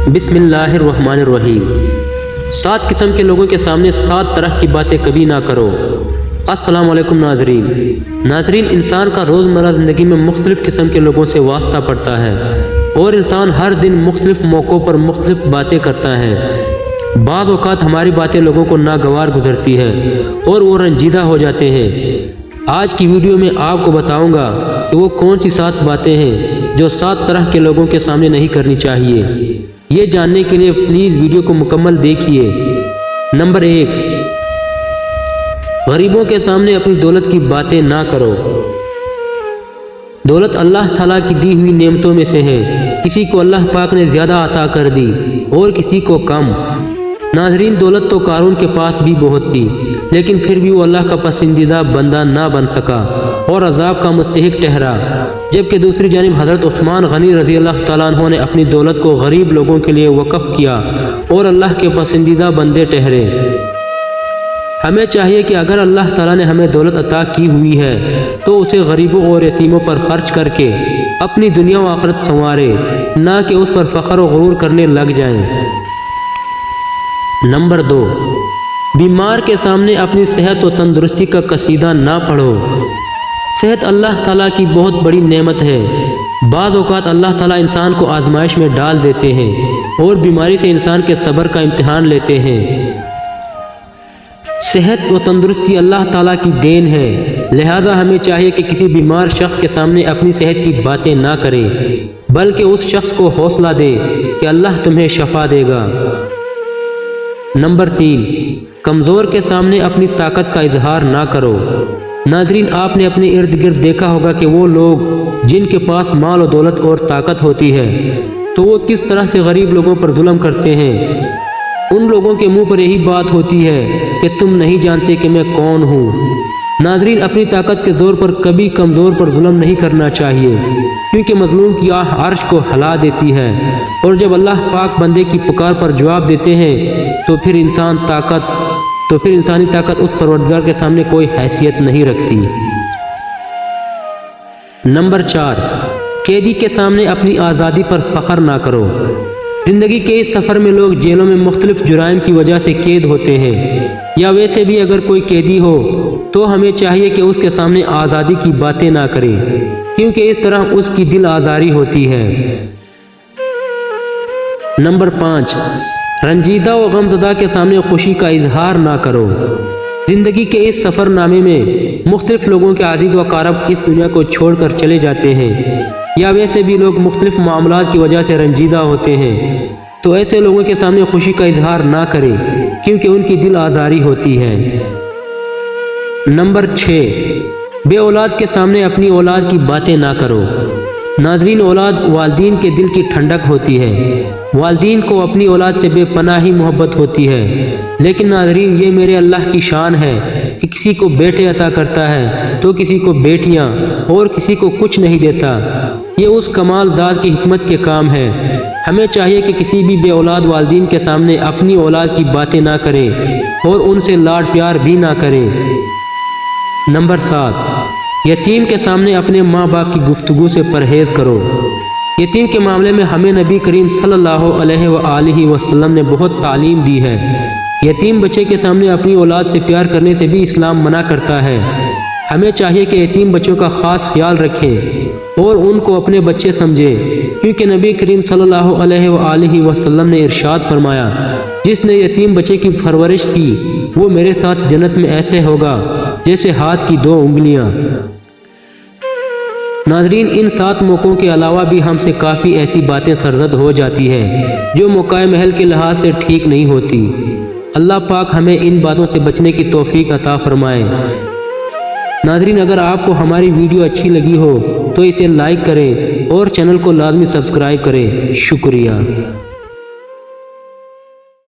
بسم اللہ الرحمن الرحیم۔ 7 قسم کے لوگوں کے سامنے 7 طرح کی باتیں کبھی نہ کرو۔ السلام علیکم ناظرین، انسان کا روزمرہ زندگی میں مختلف قسم کے لوگوں سے واسطہ پڑتا ہے اور انسان ہر دن مختلف موقعوں پر مختلف باتیں کرتا ہے۔ بعض اوقات ہماری باتیں لوگوں کو ناگوار گزرتی ہے اور وہ رنجیدہ ہو جاتے ہیں۔ آج کی ویڈیو میں آپ کو بتاؤں گا کہ وہ کون سی 7 باتیں ہیں جو 7 طرح کے لوگوں کے سامنے نہیں کرنی چاہیے۔ یہ جاننے کے لیے پلیز ویڈیو کو مکمل دیکھیے۔ نمبر 1، غریبوں کے سامنے اپنی دولت کی باتیں نہ کرو۔ دولت اللہ تعالیٰ کی دی ہوئی نعمتوں میں سے ہے۔ کسی کو اللہ پاک نے زیادہ عطا کر دی اور کسی کو کم۔ ناظرین، دولت تو قارون کے پاس بھی بہت تھی، لیکن پھر بھی وہ اللہ کا پسندیدہ بندہ نہ بن سکا اور عذاب کا مستحق ٹھہرا، جبکہ دوسری جانب حضرت عثمان غنی رضی اللہ تعالیٰ عنہ نے اپنی دولت کو غریب لوگوں کے لیے وقف کیا اور اللہ کے پسندیدہ بندے ٹھہرے۔ ہمیں چاہیے کہ اگر اللہ تعالیٰ نے ہمیں دولت عطا کی ہوئی ہے تو اسے غریبوں اور یتیموں پر خرچ کر کے اپنی دنیا و آخرت سنوارے، نہ کہ اس پر فخر و غرور کرنے لگ جائیں۔ نمبر 2، بیمار کے سامنے اپنی صحت و تندرستی کا قصیدہ نہ پڑھو۔ صحت اللہ تعالیٰ کی بہت بڑی نعمت ہے۔ بعض اوقات اللہ تعالیٰ انسان کو آزمائش میں ڈال دیتے ہیں اور بیماری سے انسان کے صبر کا امتحان لیتے ہیں۔ صحت و تندرستی اللہ تعالیٰ کی دین ہے، لہذا ہمیں چاہیے کہ کسی بیمار شخص کے سامنے اپنی صحت کی باتیں نہ کریں، بلکہ اس شخص کو حوصلہ دے کہ اللہ تمہیں شفا دے گا۔ نمبر 3، کمزور کے سامنے اپنی طاقت کا اظہار نہ کرو۔ ناظرین، آپ نے اپنے ارد گرد دیکھا ہوگا کہ وہ لوگ جن کے پاس مال و دولت اور طاقت ہوتی ہے تو وہ کس طرح سے غریب لوگوں پر ظلم کرتے ہیں۔ ان لوگوں کے منہ پر یہی بات ہوتی ہے کہ تم نہیں جانتے کہ میں کون ہوں۔ ناظرین، اپنی طاقت کے زور پر کبھی کمزور پر ظلم نہیں کرنا چاہیے، کیونکہ مظلوم کی آہ عرش کو ہلا دیتی ہے، اور جب اللہ پاک بندے کی پکار پر جواب دیتے ہیں تو پھر انسانی طاقت اس پروردگار کے سامنے کوئی حیثیت نہیں رکھتی۔ نمبر 4، قیدی کے سامنے اپنی آزادی پر فخر نہ کرو۔ زندگی کے اس سفر میں لوگ جیلوں میں مختلف جرائم کی وجہ سے قید ہوتے ہیں، یا ویسے بھی اگر کوئی قیدی ہو تو ہمیں چاہیے کہ اس کے سامنے آزادی کی باتیں نہ کرے، کیونکہ اس طرح اس کی دل آزاری ہوتی ہے۔ نمبر 5، رنجیدہ و غمزدہ کے سامنے خوشی کا اظہار نہ کرو۔ زندگی کے اس سفر نامے میں مختلف لوگوں کے عزیز و اقارب اس دنیا کو چھوڑ کر چلے جاتے ہیں، یا ویسے بھی لوگ مختلف معاملات کی وجہ سے رنجیدہ ہوتے ہیں، تو ایسے لوگوں کے سامنے خوشی کا اظہار نہ کرے، کیونکہ ان کی دل آزاری ہوتی ہے۔ نمبر 6، بے اولاد کے سامنے اپنی اولاد کی باتیں نہ کرو۔ ناظرین، اولاد والدین کے دل کی ٹھنڈک ہوتی ہے۔ والدین کو اپنی اولاد سے بے پناہی محبت ہوتی ہے، لیکن ناظرین، یہ میرے اللہ کی شان ہے کہ کسی کو بیٹے عطا کرتا ہے تو کسی کو بیٹیاں، اور کسی کو کچھ نہیں دیتا۔ یہ اس کمال ذات کی حکمت کے کام ہے۔ ہمیں چاہیے کہ کسی بھی بے اولاد والدین کے سامنے اپنی اولاد کی باتیں نہ کریں اور ان سے لاڈ پیار بھی نہ کریں۔ نمبر 7، یتیم کے سامنے اپنے ماں باپ کی گفتگو سے پرہیز کرو۔ یتیم کے معاملے میں ہمیں نبی کریم صلی اللہ علیہ وآلہ وسلم نے بہت تعلیم دی ہے۔ یتیم بچے کے سامنے اپنی اولاد سے پیار کرنے سے بھی اسلام منع کرتا ہے۔ ہمیں چاہیے کہ یتیم بچوں کا خاص خیال رکھیں اور ان کو اپنے بچے سمجھیں، کیونکہ نبی کریم صلی اللہ علیہ وآلہ وسلم نے ارشاد فرمایا، جس نے یتیم بچے کی پرورش کی وہ میرے ساتھ جنت میں ایسے ہوگا جیسے ہاتھ کی 2 انگلیاں۔ ناظرین، ان 7 موقعوں کے علاوہ بھی ہم سے کافی ایسی باتیں سرزد ہو جاتی ہیں جو موقع محل کے لحاظ سے ٹھیک نہیں ہوتی۔ اللہ پاک ہمیں ان باتوں سے بچنے کی توفیق عطا فرمائے۔ ناظرین، اگر آپ کو ہماری ویڈیو اچھی لگی ہو تو اسے لائک کریں اور چینل کو لازمی سبسکرائب کریں۔ شکریہ۔